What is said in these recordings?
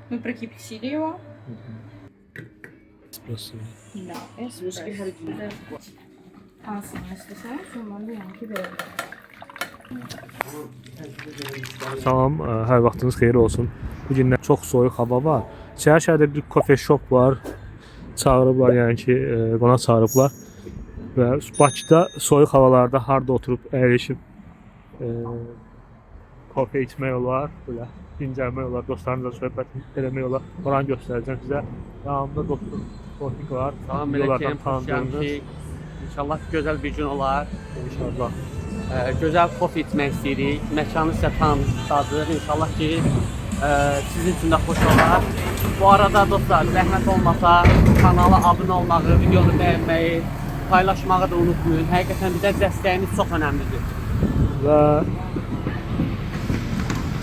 Мы прокипятили его. Espresso. Да, эспрессо. Hansını istesen şunları yanki verelim. Salam, hər vaxtınız xeyir olsun. Bu günlər çox soyuq hava var. Şəhər-şəhərdə bir coffee shop var. Çağırıblar, yəni ki, qonaq çağırıblar. Və Bakıda soyuq havalarda harda oturub əyləşib kofe içmək olar, belə dincəlmək olar, dostlarınızla söhbət eləmək olar. Oranı göstərəcəm sizə. Yanımda dostum Tofiq var. Salam əleykum, xoş gəlmişik. İnşallah gözəl bir gün olar. İnşallah. Gözəl kofe içmək istəyirik. Məkanı sizə tanıtacağıq. İnşallah ki, sizin üçün də xoş olar. Bu arada dostlar, zəhmət olmasa kanala abunə olmağı, videonu bəyənməyi, paylaşmağı da unutmayın. Həqiqətən bizə dəstəyiniz çox önəmlidir. Və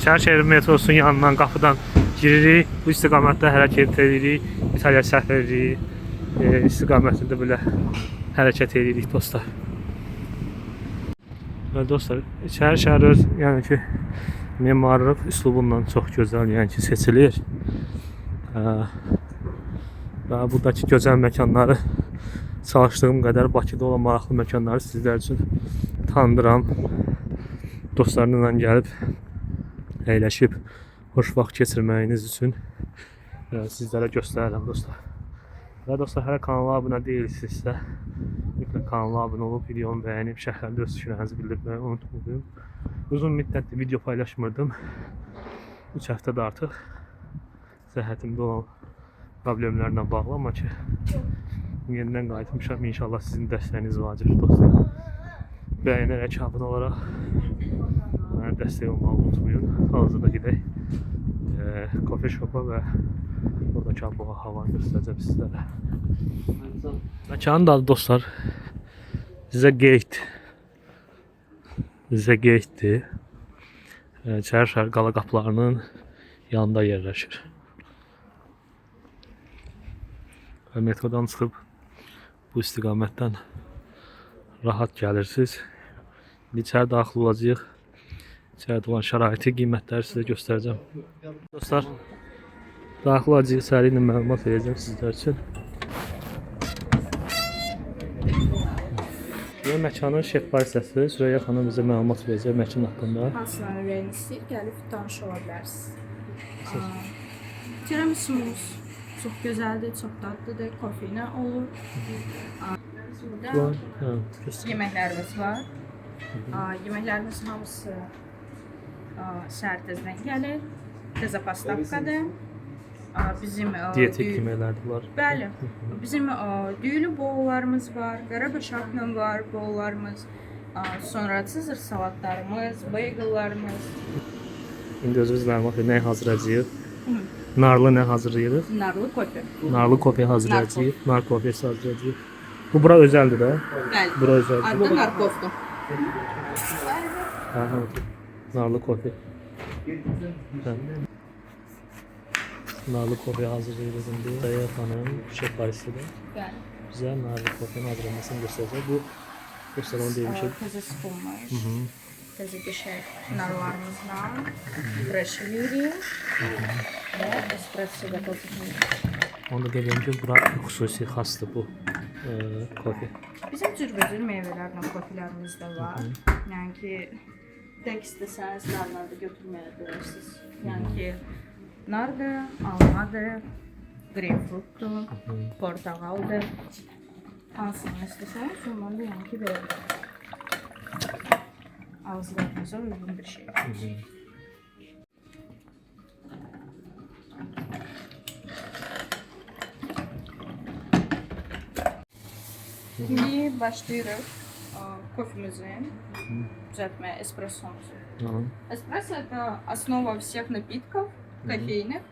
Şəhər metrosunun yanından, qapıdan giririk. Bu istiqamətdə hərəkət edirik. İtaliya səfəri istiqamətində belə hərəkət edirik dostlar. Və dostlar, şəhər öz, yəni ki, memarlıq üslubundan çox gözəl, yəni ki, seçilir. Və buradakı gözəl məkanları, çalışdığım qədər Bakıda olan maraqlı məkanları sizlər üçün tanıdıram. Dostlarınızla gəlib, əyləşib, xoş vaxt keçirməyiniz üçün sizlərə göstərirəm dostlar. Və dostlar, hələ kanala abunə deyilsinizsə, mütləq kanala abunə olub, videonu bəyənib, şərhlərdə öz fikirlərinizi bildirməyi unutmayın. Uzun müddətdir video paylaşmırdım. 3 həftədə artıq səhhətimdə olan problemlərlə bağlı, amma ki, yenidən qayıtmışam. İnşallah sizin dəstəyiniz vacibdir dostlar. Bəyənərək, abunə olaraq mənə dəstək olmağı unutmayın. Hazırda gedək coffee shop'a və oradakı bu havanı göstərəcəm sizlərə. Məkanın adı dostlar The Gate. The Gate'dir. Şəhər qala qapılarının yanında yerləşir. Və metrodan çıxıb bu istiqamətdən rahat gəlirsiniz. İçəri daxil olacağıq. İçəridə olan şəraiti, qiymətləri sizə göstərəcəm. Dostlar, daxil olacağıq, içəri ilə məlumat verəcəm sizlər üçün. Və məkanın şef barisası Süreyya xanım bizə məlumat verəcək məkan haqqında. Hansını öyrənmək istəyir, gəlib tanış ola bilərsiniz. Tiramisumuz çox gözəldir, çox dadlıdır, kofe ilə olur. Burada yeməklərimiz var. Yeməklərimiz hamısı səhər tezdən gəlir. Təzə pastavkadır. Bizim Diyetik yeməklərdir var. Bəli. Bizim düyülü bollarımız var, qarabaşaqla var bollarımız. Sonra Sezar salatlarımız, bagellarımız. İndi özünüz məlumat verin, nəyi hazırlayacağıq? Narlı nə hazırlayırıq? Narlı kofe. Narlı kofe hazırlayacağıq. Nar kofesi hazırlayacağıq. Bu bura özəldir də? Bəli. Bura özəldir. Adı narkofdur. Narlı kofe. Narlı kofe hazırlayırıq indi. Süreyya xanım, şef barisidir. Bəli. Bizə narlı kofenin hazırlanmasını göstərəcək. Bu göstər onu demişik. Təzə sıxılmış. Təzə qəşəng narlarımızla fresh veririk. Və espresso qatılır. Onu da qeyd edim ki, bura xüsusi xasdır bu kofe. Bizim cürbəcür meyvələrlə kofelərimiz də var. Yəni ki, tək istəsəniz narları da götürməyə bilərsiniz. Yəni ki, nardır, almadır, greypfrutdur, portağaldır. Hansını istəsəniz, onları da yəni ki, verir. Ağızlarınıza uyğun bir şey. Şimdi başlayırıq кофемizin düzəltməyə, espressomuzu. Эспрессо – это основа всех напитков кофейных,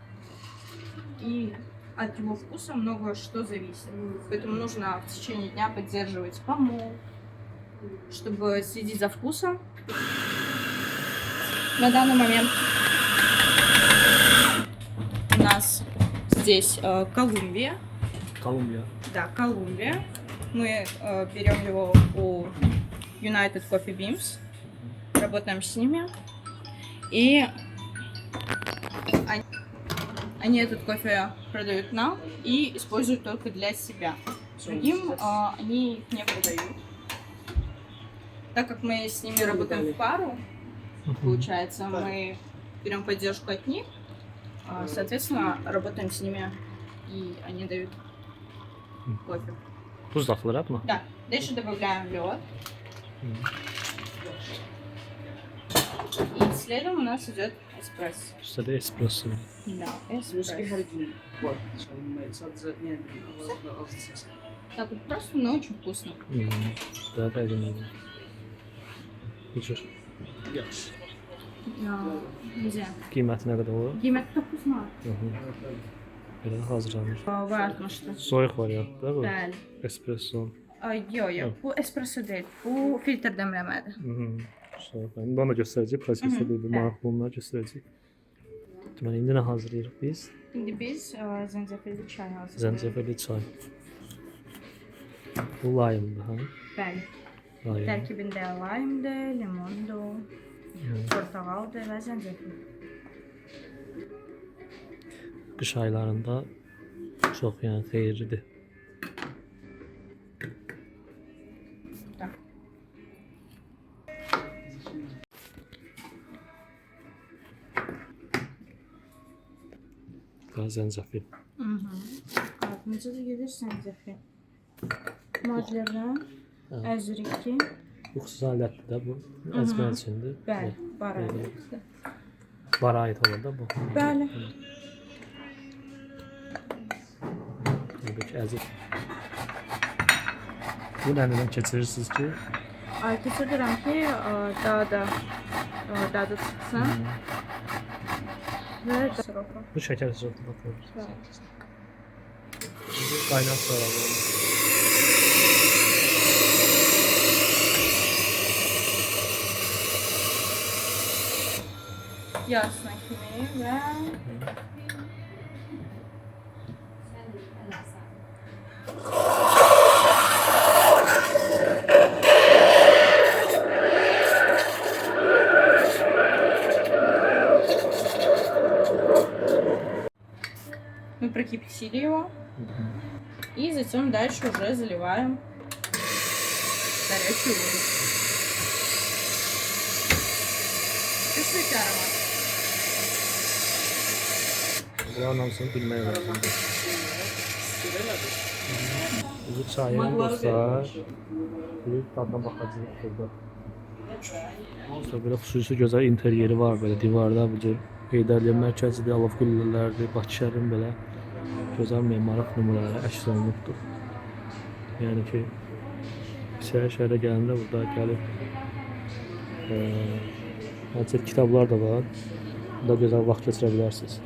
и от его вкуса много что зависит. Поэтому нужно в течение дня поддерживать помол, чтобы следить за вкусом. На данный момент у нас здесь Колумбия. Колумбия. Да, Колумбия. Мы берем его у United Coffee Beans, работаем с ними. И Они этот кофе продают нам и используют только для себя. Другим они их не продают. Так как мы с ними работаем в пару, получается, мы берем поддержку от них, соответственно, работаем с ними, и они дают кофе. Buzlaqlar hə buna? Да, дальше добавляем лед. И следом у нас идет эспрессо. Üstə də espresso. Да, эспрессо. Так вот просто, но очень вкусно. Daha fərqli. Bu cür. Güzel. Qiyməti nə qədər olur? Qiyməti 9 manat. Belə hazırlanır. Var atmışdı. Soyuq variantda bu. Bəli. Espresso. Yok, bu espresso değil. Bu filtre demlemedir. Soyuq. İndi onu göstərəcək. Prosesdə bir maraqlı onları göstərəcək. Deməli, indi nə hazırlayırıq biz? Şimdi biz zencefilli çay hazırlıyoruz. Zəncəfilli çay. Bu lime'dır, ha? Bəli. Lime. Tərkibində lime'dir, limondur, portağaldır və zencefil. Qış aylarında çox yəni xeyirlidir. Так. Və zəncəfil. Ardınca da gedir zencefil. Maclərdən əzriki. Bu xüsusi alətdir də bu. Əzmər üçündür. Bəli, baraydır. Bara aid olur da bu. Bəli. Buradakı əzik. Bu nədən keçirirsiniz ki? Keçirdirəm ki, dadı çıxsın. Və sıropu. Bu şəkər sırtına koyuruz. Bəli. Qaynaq sonra bu. Yağsına kimi və мы прокипятили его. И затем дальше уже заливаем горячую воду. Чувствуете аромат? Bunların hamısını bilmək lazımdır. Bu çayın dostlar bir dadına baxacağıq burada. İşte belə xüsusi gözəl interyeri var, belə divarda bu cür Heydərliyə mərkəzidir, Alov qüllələrdir, Bakı şəhərinin belə gözəl memarlıq nümunələri əks olunubdur. Yəni ki, şəhərə gələndə burada gəlib hətta kitablar da var. Burada gözəl vaxt keçirə bilərsiniz.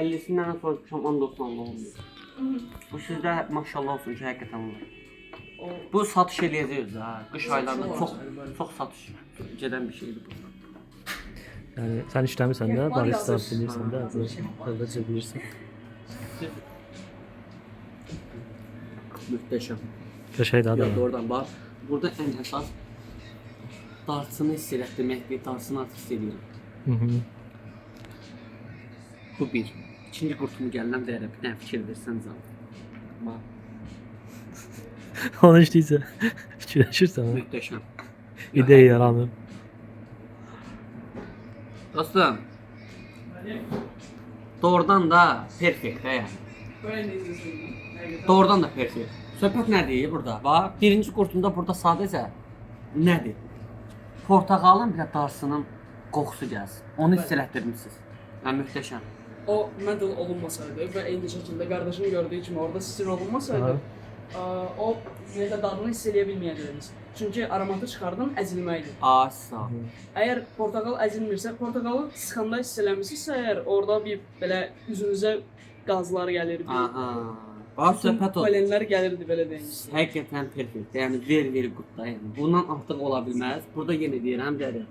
Əlisindən soruşmuşam, 10.90 olmuyor. Bu sizdə maşallah olsun ki, həqiqətən var. Bu satış eləyəcəyik ha. Qış aylarında çox satış gedən bir şeydir bu. Yəni sən işləmirsən də, barista bilirsən də, əvvəlcə bilirsən. Möhtəşəm. Qəşəng dadı Ya var. oradan bax. Burada ən əsas darçını hiss etdirməkdir, darçını artıq hiss edirəm. Bu bir. İkinci qurtumu gəlirəm deyərəm, bir dənə fikir versən canım. Bax, Onu işləyirsə, fikirləşirsən ha. möhtəşəm. İdeya yaranır. Dostum, doğrudan da perfekt hə yəni. Doğrudan da perfekt. Söhbət nədir burada? Bax, birinci qurtumda burada sadəcə nədir? Portağalın bir də darçının qoxusu gəlsin. Onu hiss elətdirmisiniz. Möhtəşəm. O medal olunmasaydı və eyni şəkildə qardaşın gördüyü kimi orada sir olunmasaydı, o necə dadını hiss eləyə bilməyəcəyiniz. Çünki aromatı çıxardan əzilməkdir. Asa. Əgər portağal əzilmirsə, portağalı sıxanda hiss eləmisinizsə, əgər orada bir belə üzünüzə qazlar gəlir, Aha. Bax, söhbət o. polenlər gəlirdi belə deyim. Həqiqətən perfekt. Yəni ver qutda yəni. Bundan artıq ola bilməz. Burada yenə deyirəm, dəri.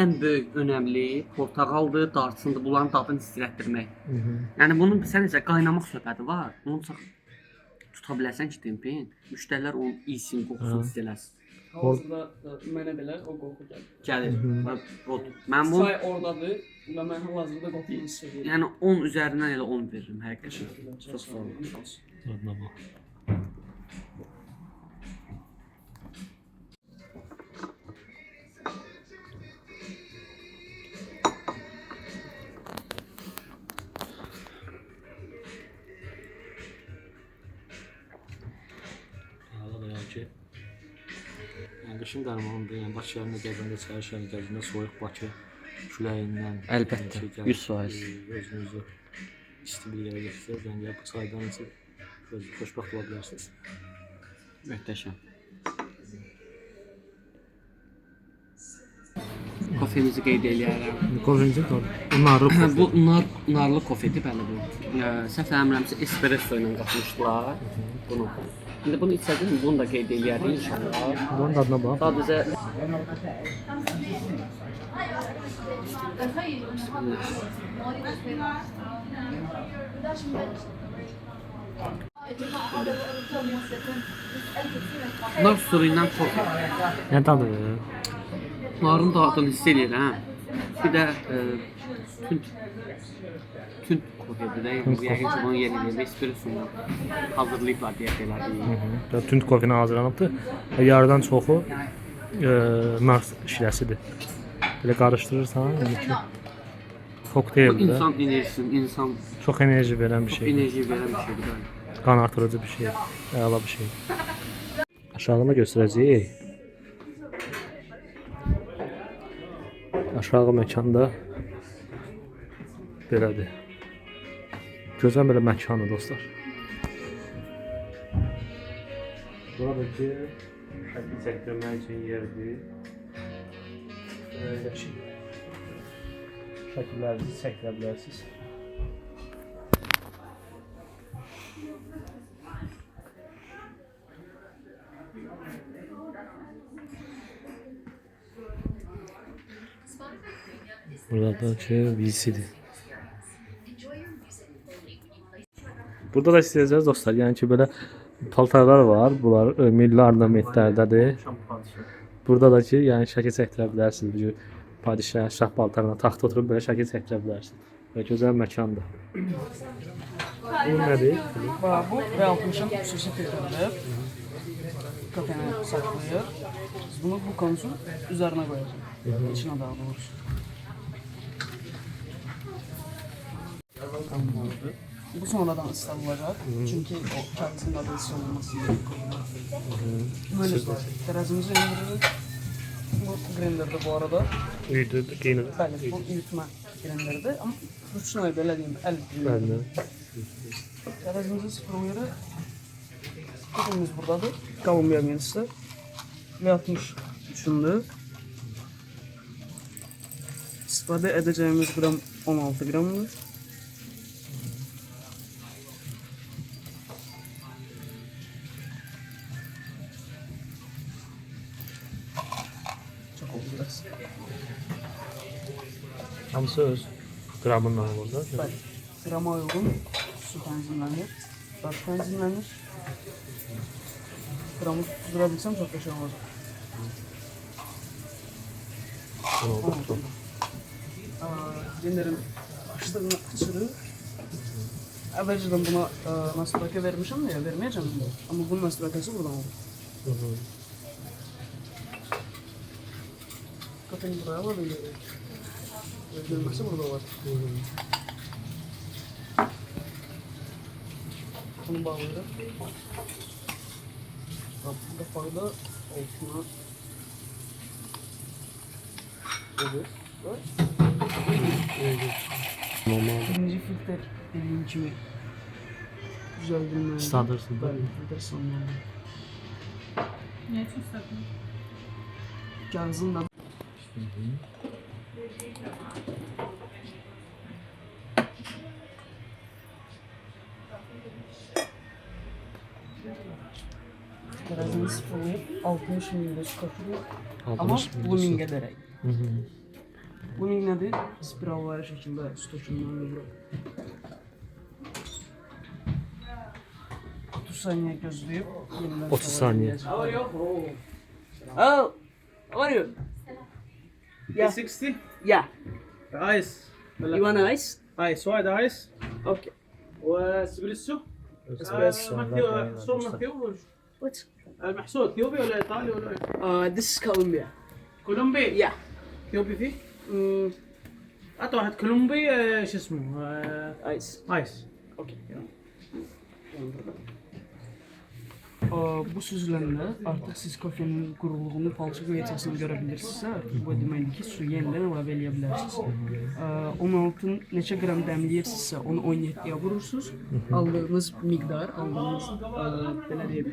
Ən böyük, önəmli portağaldır, darçındır. Bunların dadını hiss elətdirmək. Yəni bunun sadəcə qaynamaq söhbəti var. Onu çox tuta bilərsən ki, tempin. Müştərilər onun iyisini, qoxusunu hiss eləsin. Hazırda mənə belə o qoxu gəlir. Gəlir. Mən bu Say oradadır və mən hal-hazırda qoxunu hiss edirəm. yəni 10 üzərindən elə 10 veririm həqiqətən. Çox sağ olun. Dadına bax. Qışın dərmanıdır, yəni Bakı şəhərində gəzəndə, çay şəhərində gəzəndə soyuq Bakı küləyindən Əlbəttə, 100%. özünüzü isti bir yerə getirsəz, yəni bu çaydan içib xoşbəxt ola bilərsiniz. Möhtəşəm. Kofemizi qeyd eləyərəm. Kofinci narlı Bu narlı kofedir bəli bu. Səhv eləmirəmsə espresso ilə qatmışdılar bunu. İndi bunu içsədim, bunu da qeyd eləyərdik inşallah. Bunun dadına bax. Sadəcə nar suyu ilə kofe. Nə dadı? Narın dadını hiss eləyirəm. Bir də tünd kofedir də. Yəqin ki, bunu yeni espresso ilə hazırlayıblar deyə elədik. Tünd kofeni hazırlanıbdır. Yarıdan çoxu nar şirəsidir. Belə qarışdırırsan, yəni ki, kokteyldir. İnsan enerjisini, Çox enerji verən bir çox şeydir. enerji verən bir şeydir bəli. Qan artırıcı bir şey, əla bir şey. Aşağıda göstərəcəyik. Aşağı məkanda belədir. Gözəl belə məkandır dostlar. Buradakı şəkil çəkdirmək üçün yerdir. Belə şey. Şəkillərinizi çəkdirə bilərsiniz. Buradakı VC'dir. Burada da istəyəcəksiniz dostlar, yəni ki, belə paltarlar var. Bunlar milli ornamentlərdədir. Burada da ki, yəni şəkil çəkdirə bilərsiniz. Bu padişah, şah paltarına taxta oturub belə şəkil çəkdirə bilərsiniz. Və gözəl məkandır. Bu nədir? Bu V60'ın xüsusi filtridir. Kafeni saklayır. Biz bunu bu konusun üzerine koyacağız. İçine daha doğrusu. Bu sonradan ıslanılacak. Çünkü o kağıtın adı ıslanılması gerekiyor. Böyle terazimizi indiriyoruz. Bu grinder'de bu arada. Üydü, giyinir. Bəli, bu yutma grinder'de ama rüçnayı belə deyim, el grinder'de. Bəli. Terazimizi sıfırlayırıq. Kafemiz buradadır. Kolumbiya menüsü. V60 üçündür. İstifadə edəcəyimiz gram 16 gramdır. Çok oldu biraz. Hamısı öz qramından burada. Bəli, qrama uyğun su tənzimlənir, dad tənzimlənir. Qramı tuttuzura bilsəm çox qəşəng olacaq. Genlerin açtığını açırıq. Əvvəlcədən buna nasibəkə vermişəm ya, verməyəcəm. Amma bunun nasibəkəsi buradan olur. Kafeni buraya alalım. Vermesi burada var. Bunu bağlayalım. Bu kapağı da altına olur. Normal. Birinci filtre dediğim gibi güzel bilmem. Sandırsın da. Filtre sanmam. Ne için sakın? Kağızın da terazini sıfırlayıp 60 mililitre su katılıyor. Ama 60 mililitre blooming su. ederek. Blooming nedir? Spiralvari şekilde su dökümleniyor. 30 saniye gözleyip yeniden 30 saniye. Oh, how are you? Yeah. 60 Yeah. ايس You want ice? ايس وايد ايس Okay. واسبريسو محسوب ثيوبي What? المحسوب ثيوبي ولا ايطالي ولا إيه؟ This is Colombia. كولومبي Yeah. ثيوبي فيه Mm, حتى واحد كولومبي شو اسمه ice. ايس Okay. Bu sözlərlə artıq siz kofenin quruluğunu, palçıq vəziyyətini görə bilirsinizsə, bu deməkdir ki, su yenidən əlavə eləyə bilərsiniz. 16 neçə qram dəmləyirsinizsə, onu 17-yə vurursunuz. Aldığınız miqdar, aldığınız belə deyim,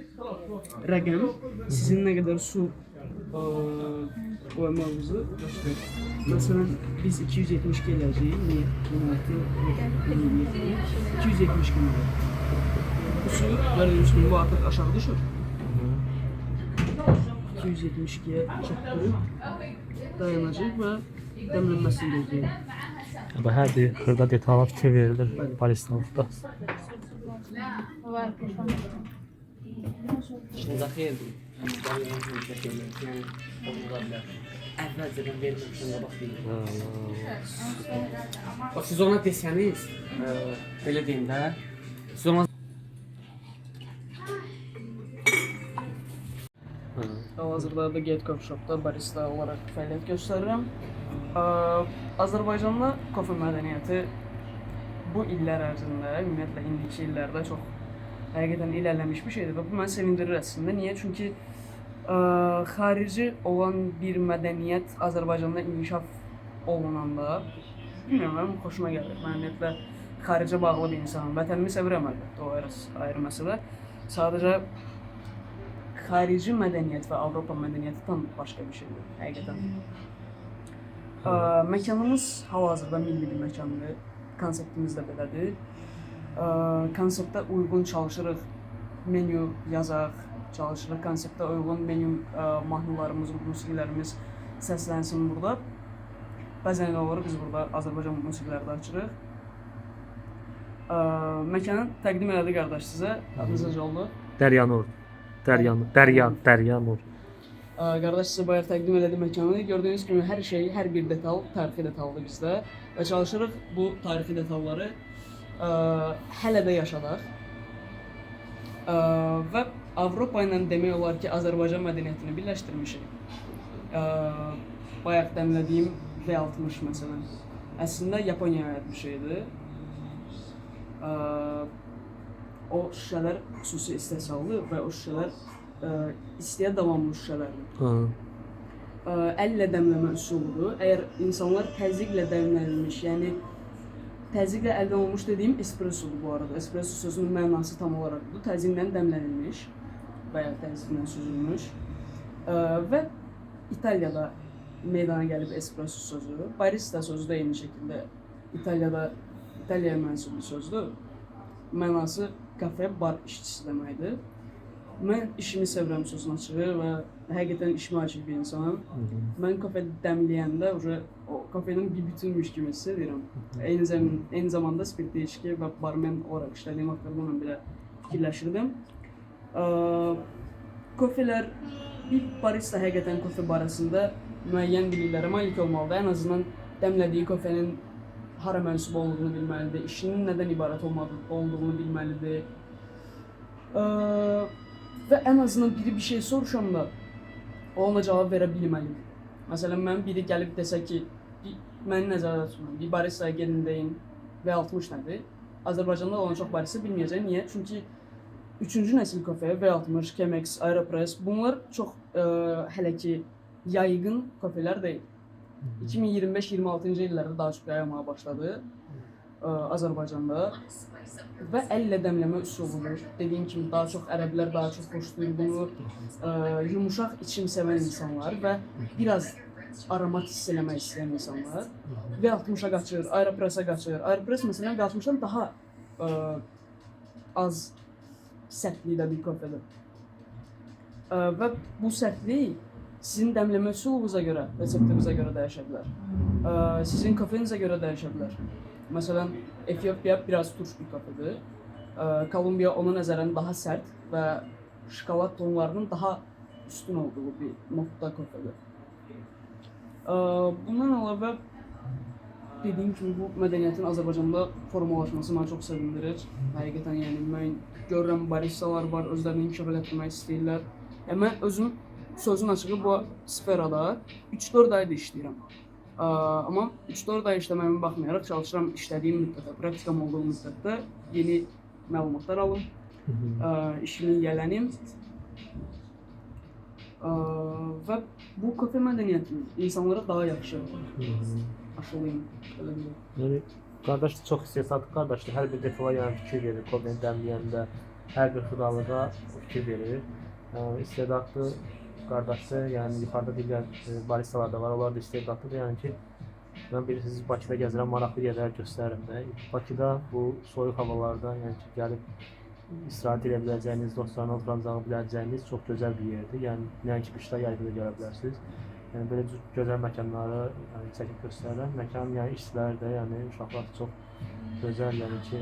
rəqəm sizin nə qədər su qoymağınızı göstərir. Məsələn, biz 272 eləyəcəyik. 272 ml. Bu su gördüğünüz gibi bu artık aşağı düşür. 272'ye çöktürüp dayanacak ve demlenmesini gözleyecek. Bu hər bir xırda detala fikir verilir baristalıqda. İşinize xeyirdir. Əvvəlcədən verməmişəm qabaq deyil. O siz ona desəniz, belə deyim də, siz ona Hal-hazırda da Gate Coffee Shop'ta barista olarak fəaliyyət göstərirəm. Azərbaycanda kofe mədəniyyəti bu illər ərzində, ümumiyyətlə indiki illərdə çox həqiqətən irəliləmiş bir şeydir və bu məni sevindirir əslində. Niyə? Çünki xarici olan bir mədəniyyət Azərbaycanda inkişaf olunanda, bilmirəm, mənim xoşuma gəlir. Mən ümumiyyətlə xaricə bağlı bir insanım. Vətənimi sevirəm əlbəttə, o ayrı məsələ. Sadəcə xarici mədəniyyət və Avropa mədəniyyəti tam başqa bir şeydir, həqiqətən. Məkanımız hal-hazırda milli bir məkandır, konseptimiz də belədir. Konseptə uyğun çalışırıq, menyu yazaq, çalışırıq, konseptə uyğun menyu mahnılarımız, musiqilərimiz səslənsin burada. Bəzən elə olur, biz burada Azərbaycan musiqiləri də açırıq. Məkanı təqdim elədi qardaş sizə, adınız necə oldu? Dəryanur. Dəryanur. Qardaş sizə bayaq təqdim elədi məkanı. Gördüyünüz kimi hər şey, hər bir detal tarixi detaldır bizdə və çalışırıq bu tarixi detalları hələ də yaşadaq. Və Avropa ilə demək olar ki, Azərbaycan mədəniyyətini birləşdirmişik. Bayaq dəmlədiyim V60 məsələn, əslində Yaponiyaya aid bir şeydir. O şüşələr xüsusi istehsallı və o şüşələr istiyə davamlı şüşələrdir. Əllə dəmləmə üsuludur. Əgər insanlar təzyiqlə dəmlənilmiş, yəni təzyiqlə əldə olunmuş dediyim espressodur bu arada. Espresso sözünün mənası tam olaraq budur. Təzyiqlə dəmlənilmiş və ya təzyiqlə süzülmüş. Və İtaliyada meydana gəlib espresso sözü. Barista sözü də eyni şəkildə İtaliyaya mənsub bir sözdür. Mənası kafe, bar işçisi deməkdir. Mən işimi sevirəm sözün açığı və həqiqətən işimə aşıq bir insanım. Mən kafe dəmləyəndə o kafenin bir bütünmüş kimi hiss edirəm. Eyni zamanda spirtli içki və barmen olaraq işlədiyim vaxtlarda mən belə fikirləşirdim. Kofelər, bir barista həqiqətən kofe barəsində müəyyən biliklərə malik olmalıdır. Ən azından dəmlədiyi kofenin hara mənsub olduğunu bilməlidir, işinin nədən ibarət olduğunu bilməlidir. Və ən azından biri bir şey soruşanda o ona cavab verə bilməlidir. Məsələn, mən biri gəlib desə ki, məni nəzərdə tutun, bir baristaya gedin deyin V60 nədir? Azərbaycanda olan çox barista bilməyəcək. Niyə? Çünki 3-cü nəsil kofe, V60, Chemex, Aeropress bunlar çox hələ ki yaygın kofelər deyil. 2025-26-cı illərdə daha çox yayılmağa başladı Azərbaycanda və əllə dəmləmə üsuludur. Dediyim kimi daha çox ərəblər daha çox xoşlayır bunu, yumuşaq içim sevən insanlar və biraz aromat hiss eləmək istəyən insanlar V60-a qaçır, Aeropress-a qaçır. Aeropress məsələn V60-dan daha az sərtlikdə bir kofedir. Və bu sərtlik sizin dəmləmə üsulunuza görə, reseptinizə görə dəyişə bilər. Sizin kofenizə görə dəyişə bilər. Məsələn, Efiopiya biraz turş bir kofedir. Kolumbiya ona nəzərən daha sərt və şokolad tonlarının daha üstün olduğu bir nokta kafede. Bundan əlavə dediyim kimi bu mədəniyyətin Azərbaycanda formalaşması məni çox sevindirir. Həqiqətən yəni mən görürəm baristalar var, özlərini inkişaf etdirmək istəyirlər. Mən özüm sözün açığı bu sferada 3-4 aydır işləyirəm. Amma 3-4 ay işləməyimə baxmayaraq çalışıram işlədiyim müddətdə, praktikam olduğu müddətdə yeni məlumatlar alım, işimi yələnim. Və bu kafe mədəniyyətini insanlara daha yaxşı aşılayım. Yəni qardaş da çox istehsalı qardaşdır. Hər bir defa yəni fikir verir, kofeni dəmləyəndə, hər bir xıdalığa fikir verir. İstedadlı qardaşdır. Yəni yuxarıda digər baristalar da var. Onlar da istedadlıdır. Yəni ki mən bilirsiniz Bakıda gəzirəm, maraqlı yerlər göstərirəm də. Bakıda bu soyuq havalarda yəni ki gəlib istirahət edə biləcəyiniz, dostlarla oturacaq biləcəyiniz çox gözəl bir yerdir. Yəni nəinki qışda, yayda da görə bilərsiniz. Yəni belə gözəl məkanları yəni çəkib göstərirəm. Məkanın yəni işçiləri də, yəni uşaqlar da çox gözəl, yəni ki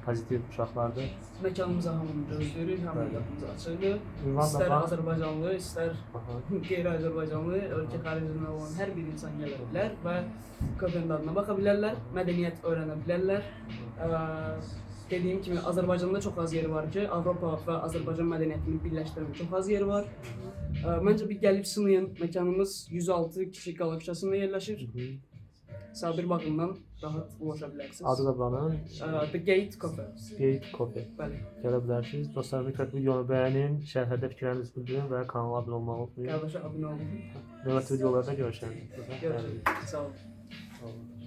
pozitiv uşaqlardır. Məkanımıza hamını gözləyirik, hamı qapımız açıqdır. Ünvan da İstər var. Azərbaycanlı, istər qeyri-Azərbaycanlı, ölkə xaricində olan hər bir insan gələ bilər və kafenin dadına baxa bilərlər, mədəniyyət öyrənə bilərlər. Dediyim kimi Azərbaycanda çox az yeri var ki, Avropa və Azərbaycan mədəniyyətini birləşdirən çox az yeri var. Məncə bir gəlib sınayın, məkanımız 106 Kiçik Qala küçəsində yerləşir. Sabir baxımdan rahat ulaşa bilərsiniz. Adı da buranın The Gate Cafe. Gate Coffee. Bəli. Gələ bilərsiniz. Dostlar, mütləq videonu bəyənin, şərhdə fikirlərinizi bildirin və kanala abunə olmağı unutmayın. Qardaşa abunə olun. Növbəti videolarda görüşərik. Görüşürüz. Sağ olun. Sağ olun.